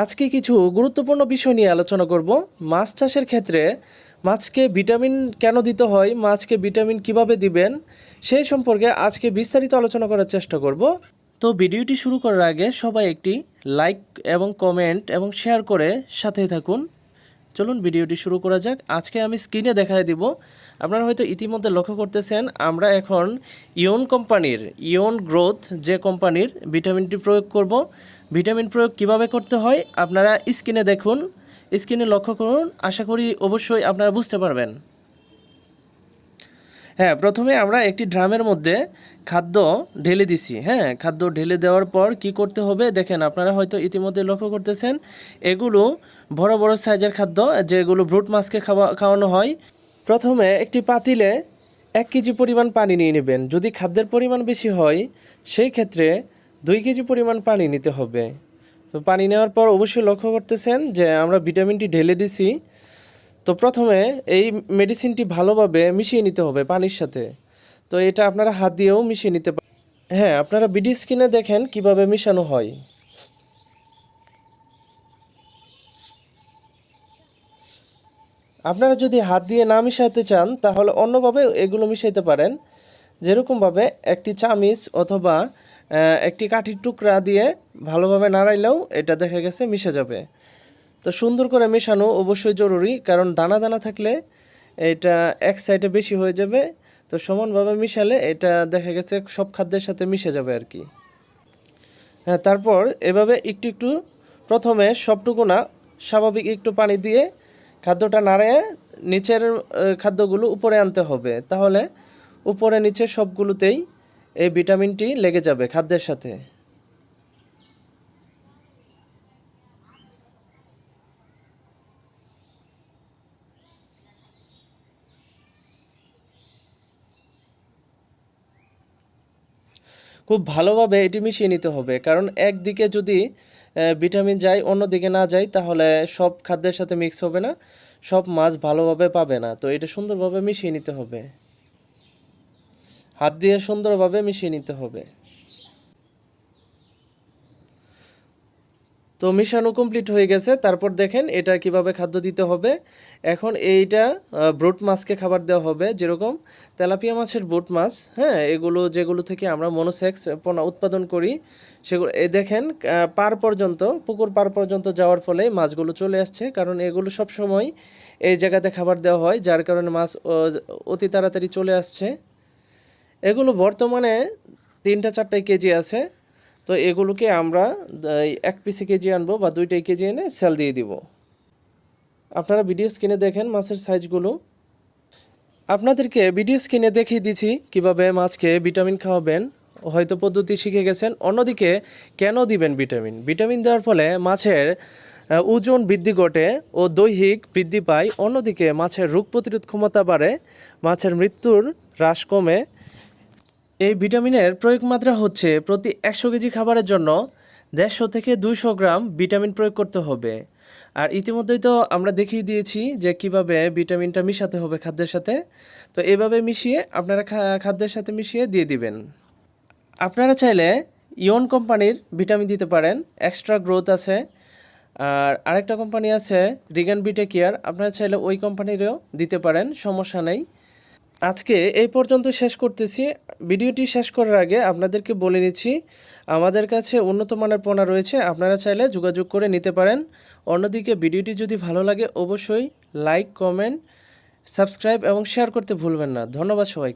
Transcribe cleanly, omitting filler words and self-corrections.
আজকে কিছু গুরুত্বপূর্ণ বিষয় নিয়ে আলোচনা করব। মাছ চাষের ক্ষেত্রে মাছকে ভিটামিন কেন দিতে হয়, মাছকে ভিটামিন কিভাবে দিবেন, সেই সম্পর্কে আজকে বিস্তারিত আলোচনা করার চেষ্টা করব। তো ভিডিওটি শুরু করার আগে সবাই একটি লাইক এবং কমেন্ট এবং শেয়ার করে সাথেই থাকুন। চলুন ভিডিওটি শুরু করা যাক। আজকে আমি স্ক্রিনে দেখায় দিব। আপনারা হয়তো ইতিমধ্যে লক্ষ্য করতেছেন আমরা এখন ইয়ন কোম্পানির ইয়ন গ্রোথ যে কোম্পানির ভিটামিনটি প্রয়োগ করব। ভিটামিন প্রয়োগ কিভাবে করতে হয় আপনারা স্ক্রিনে দেখুন, স্ক্রিনে লক্ষ্য করুন। আশা করি অবশ্যই আপনারা বুঝতে পারবেন। হ্যাঁ, প্রথমে আমরা একটি ড্রামের মধ্যে খাদ্য ঢেলে দিছি। হ্যাঁ, খাদ্য ঢেলে দেওয়ার পর কি করতে হবে দেখেন, আপনারা হয়তো ইতিমধ্যে লক্ষ্য করতেছেন এগুলো বড় বড় সাইজের খাদ্য, যেগুলো ব্রুট মাছকে খাওয়ানো হয়। প্রথমে একটি পাতিলে 1 কেজি পরিমাণ পানি নিয়ে নেবেন। যদি খাদ্যের পরিমাণ বেশি হয় সেই ক্ষেত্রে 2 কেজি পরিমাণ পানি নিতে হবে। তো পানি নেওয়ার পর অবশ্যই লক্ষ্য করতেছেন যে আমরা ভিটামিনটি ঢেলে দিছি। তো প্রথমে এই মেডিসিনটি ভালোভাবে মিশিয়ে নিতে হবে পানির সাথে। তো এটা আপনারা হাত দিয়েও মিশিয়ে নিতে পারেন। হ্যাঁ, আপনারা ভিডিও স্ক্রিনে দেখেন কিভাবে মিশানো হয়। আপনারা যদি হাত দিয়ে না মিশাতে চান তাহলে অন্যভাবে এগুলো মিশাইতে পারেন। যেরকমভাবে একটি চামিচ অথবা একটি কাঠির টুকরা দিয়ে ভালোভাবে নাড়াইলেও এটা দেখা গেছে মিশে যাবে। তো সুন্দর করে মেশানো অবশ্যই জরুরি, কারণ দানা দানা থাকলে এটা এক সাইডে বেশি হয়ে যাবে। তো সমানভাবে মিশালে এটা দেখা গেছে সব খাদ্যের সাথে মিশে যাবে আর কি। হ্যাঁ, তারপর এভাবে একটু একটু প্রথমে সবটুকু না, স্বাভাবিক একটু পানি দিয়ে খাদ্যটা নাড়িয়ে নিচের খাদ্যগুলো উপরে আনতে হবে। তাহলে উপরে নিচে সবগুলোতেই এই ভিটামিনটি লেগে যাবে খাদ্যের সাথে। খুব ভালোভাবে এটি মিশিয়ে নিতে হবে, কারণ একদিকে যদি ভিটামিন যায় অন্যদিকে না যায় তাহলে সব খাদ্যের সাথে মিক্স হবে না, সব মাছ ভালোভাবে পাবে না। তো এটা সুন্দরভাবে মিশিয়ে নিতে হবে, হাত দিয়ে সুন্দরভাবে মিশিয়ে নিতে হবে। তো মিশানো কমপ্লিট হয়ে গেছে। তারপর দেখেন এটা কিভাবে খাদ্য দিতে হবে। এখন এইটা ব্রুট মাছকে খাবার দেওয়া হবে, যেরকম তেলাপিয়া মাছের ব্রুট মাছ। হ্যাঁ, এগুলো যেগুলো থেকে আমরা মনোসেক্স পোনা উৎপাদন করি সেগুলো এই দেখেন পার পর্যন্ত, পুকুর পার পর্যন্ত যাওয়ার ফলে মাছগুলো চলে আসছে, কারণ এগুলো সব সময় এই জায়গাতে খাবার দেওয়া হয়, যার কারণে মাছ অতি তাড়াতাড়ি চলে আসছে। এগুলো বর্তমানে 3-4 কেজি আছে। তো এগুলোকে আমরা 1 পিসে কেজি আনবো বা 2 কেজি এনে সেল দিয়ে দিব। আপনারা ভিডিও স্ক্রিনে দেখেন মাছের সাইজগুলো। আপনাদেরকে ভিডিও স্ক্রিনে দেখিয়ে দিচ্ছি কিভাবে মাছকে ভিটামিন খাওয়াবেন, হয়তো পদ্ধতি শিখে গেছেন। অন্যদিকে কেন দিবেন ভিটামিন? ভিটামিন দেওয়ার ফলে মাছের ওজন বৃদ্ধি ঘটে ও দৈহিক বৃদ্ধি পায়। অন্যদিকে মাছের রোগ প্রতিরোধ ক্ষমতা বাড়ে, মাছের মৃত্যুর হ্রাস কমে। এই ভিটামিনের প্রয়োগ মাত্রা হচ্ছে প্রতি 100 কেজি খাবারের জন্য 150 থেকে 200 গ্রাম ভিটামিন প্রয়োগ করতে হবে। আর ইতিমধ্যেই তো আমরা দেখিয়ে দিয়েছি যে কিভাবে ভিটামিনটা মিশাতে হবে খাদ্যের সাথে। তো এভাবে মিশিয়ে আপনারা খাদ্যের সাথে মিশিয়ে দিয়ে দিবেন। আপনারা চাইলে ইয়ন কোম্পানির ভিটামিন দিতে পারেন, এক্সট্রা গ্রোথ আছে। আর আরেকটা কোম্পানি আছে রিগান বিটে কেয়ার, আপনারা চাইলে ওই কোম্পানিরও দিতে পারেন, সমস্যা নেই। আজকে এই পর্যন্ত শেষ করতেছি। ভিডিওটি শেষ করার আগে আপনাদেরকে বলে নিচ্ছি আমাদের কাছে উন্নত মানের পোনা রয়েছে, আপনারা চাইলে যোগাযোগ করে নিতে পারেন। অন্যদিকে ভিডিওটি যদি ভালো লাগে অবশ্যই লাইক, কমেন্ট, সাবস্ক্রাইব এবং শেয়ার করতে ভুলবেন না। ধন্যবাদ সবাইকে।